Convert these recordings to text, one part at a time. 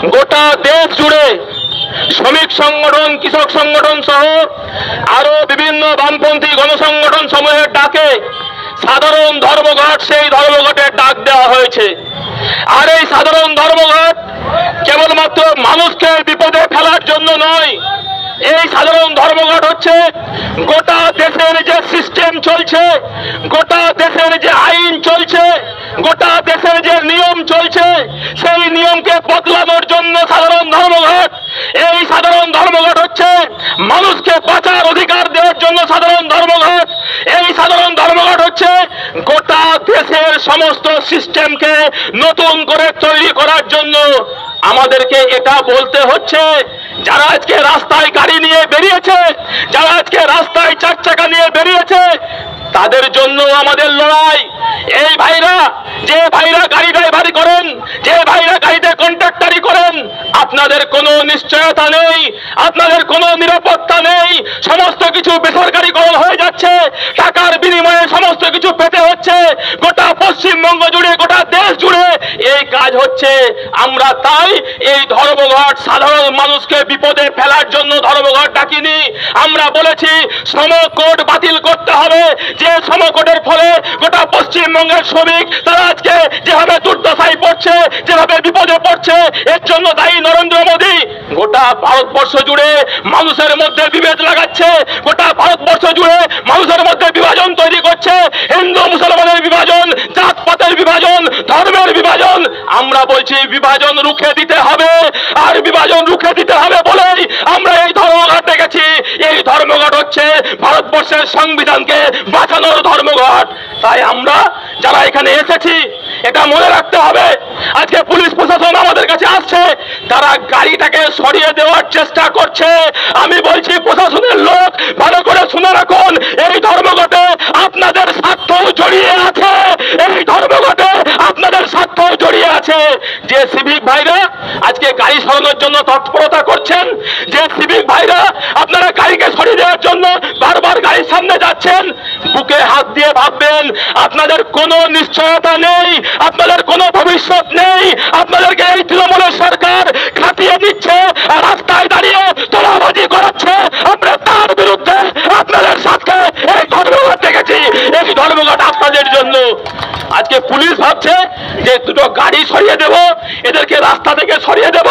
গোটা দেশ জুড়ে শ্রমিক সংগঠন, কৃষক সংগঠন সহ আরো বিভিন্ন বামপন্থী গণসংগঠন সমূহের ডাকে সাধারণ ধর্মঘট, সেই ধর্মঘটের ডাক দেওয়া হয়েছে। আর এই সাধারণ ধর্মঘট কেবলমাত্র মানুষকে বিপদে ফেলার জন্য নয়, এই সাধারণ ধর্মঘট হচ্ছে গোটা দেশের যে সিস্টেম চলছে, গোটা দেশের যে আইন চলছে, গোটা দেশের যে নিয়ম চলছে, সেই নিয়মকে বদলানোর জন্য সাধারণ ধর্মঘট। এই সাধারণ ধর্মঘট হচ্ছে মানুষকে বাঁচার অধিকার দেওয়ার জন্য সাধারণ ধর্মঘট। এই সাধারণ ধর্মঘট হচ্ছে গোটা দেশের সমস্ত সিস্টেমকে নতুন করে তৈরি করার জন্য। আমাদেরকে এটা বলতে হচ্ছে, যারা আজকে রাস্তায় গাড়ি নিয়ে বেরিয়েছে, যারা আজকে রাস্তায় চার চাকা নিয়ে বেরিয়েছে, তাদের জন্য আমাদের লড়াই। এই ভাইরা, যে ভাইরা গাড়ি ড্রাইভারি করেন, যে ভাইরা গাড়িতে কন্ট্রাক্টারি করেন, আপনাদের কোনো নিশ্চয়তা নেই, আপনাদের কোনো নিরাপত্তা নেই। সমস্ত কিছু বেসরকারীকরণ হয়ে যাচ্ছে, টাকার বিনিময়ে সমস্ত কিছু পেতে হচ্ছে। গোটা পশ্চিমবঙ্গ জুড়ে, গোটা দেশ জুড়ে এই কাজ হচ্ছে। আমরা তাই এই ধর্মঘট সাধারণ মানুষকে বিপদে ফেলার জন্য ধর্মঘট ডাকিনি। আমরা বলেছি শ্রম কোড বাতিল করতে হবে। যে শ্রম কোডের ফলে গোটা পশ্চিমবঙ্গের শ্রমিক তারা আজকে যেভাবে দুর্দশায় পড়ছে, যেভাবে বিপদে পড়ছে, এর জন্য দায়ী নরেন্দ্র মোদী। গোটা ভারতবর্ষ জুড়ে মানুষের মধ্যে বিভেদ লাগাচ্ছে, গোটা ভারতবর্ষ জুড়ে মানুষের মধ্যে বিভাজন তৈরি করছে। হিন্দু মুসলমানের বিভাজন, জাতপাতের বিভাজন, ধর্মের বিভাজন। আমরা বলছি বিভাজন রুখে দিতে হবে, আর বিভাজন রুখে দিতে হবে বলেই আমরা এই ধর্মঘট ডেকেছি। এই ধর্মঘট হচ্ছে ভারতবর্ষের সংবিধানকে বাঁচানোর ধর্মঘট। তাই আমরা যারা এখানে এসেছি এটা মনে রাখতে হবে। আজকে পুলিশ প্রশাসন আমাদের কাছে আসছে, তারা গাড়িটাকে সরিয়ে দেওয়ার চেষ্টা করছে। আমি বলছি প্রশাসনের লোক ভালো করে শুনে রাখুন, এই ধর্মঘটে আপনাদের স্বার্থ জড়িয়ে আছে, এই ধর্মঘটে আপনাদের স্বার্থ জড়িয়ে আছে। যে সিভিক ভাইরা আজকে গাড়ি সরানোর জন্য তৎপরতা করছেন, যে সিভিক ভাইরা আপনারা গাড়িকে সরিয়ে দেওয়ার জন্য বারবার গাড়ির সামনে যাচ্ছেন, বুকে হাত দিয়ে ভাববেন আপনাদের কোনো নিশ্চয়তা নেই, আপনাদের কোনো ভবিষ্যৎ নেই। আপনাদেরকে এই তৃণমূলের সরকার খাটিয়ে দিচ্ছে, রাস্তায় দাঁড়িয়ে তোলাবাজি করাচ্ছে। আমরা তার বিরুদ্ধে আপনাদের সাথে এই ধর্মঘট দেখেছি। এই ধর্মঘট আপনাদের জন্য। আজকে পুলিশ ভাবছে যে দুটো গাড়ি সরিয়ে দেব, এদেরকে রাস্তা থেকে সরিয়ে দেব,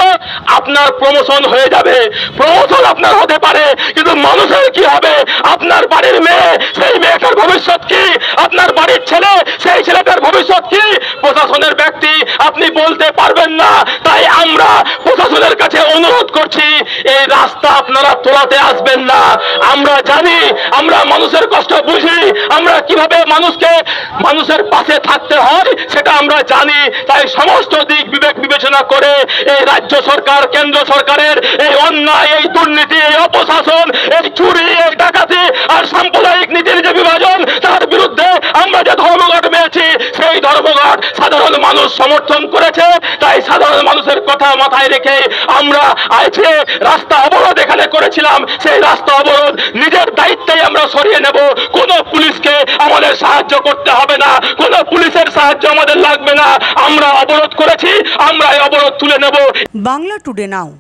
আপনার প্রমোশন হয়ে যাবে। প্রমোশন আপনার হতে পারে, কিন্তু মানুষের কি হবে? আপনার বাড়ির মেয়ে, সেই মেয়েটার ভবিষ্যৎ কি? আপনার বাড়ির ছেলে, সেই ছেলেটার ভবিষ্যৎ কি? প্রশাসনের ব্যক্তি আপনি বলতে পারবেন না। তাই আমরা প্রশাসনের কাছে অনুরোধ করছি, এই রাস্তা আপনারা তোলাতে আসবেন না। আমরা জানি, আমরা মানুষের কষ্ট বুঝি, আমরা কিভাবে মানুষের পাশে থাকতে হয় সেটা আমরা জানি। তাই সমস্ত দিক বিবেক বিবেচনা করে এই রাজ্য সরকার, কেন্দ্র সরকারের এই অন্যায়, এই দুর্নীতি, এই অপশাসন, এই চুরি, এই ডাকাতি আর সাম্প্রদায়িক নীতির যে বিভাজন, তার বিরুদ্ধে আমরা যে ধর্মঘট পেয়েছি, সেই ধর্মঘট সাধারণ মানুষ সমর্থন করেছে। তাই সাধারণ মানুষের কথা মাথায় রেখে আমরা আজকে রাস্তা অবরোধ এখানে করেছিলাম। সেই রাস্তা অবরোধ নিজের দায়িত্বেই আমরা সরিয়ে নেব। কোনো পুলিশকে আমাদের সাহায্য করতে হবে না, কোনো পুলিশের সাহায্য আমাদের লাগবে না। আমরা অবরোধ করেছি, আমরা এই অবরোধ তুলে নেব। বাংলা টুডে নাও।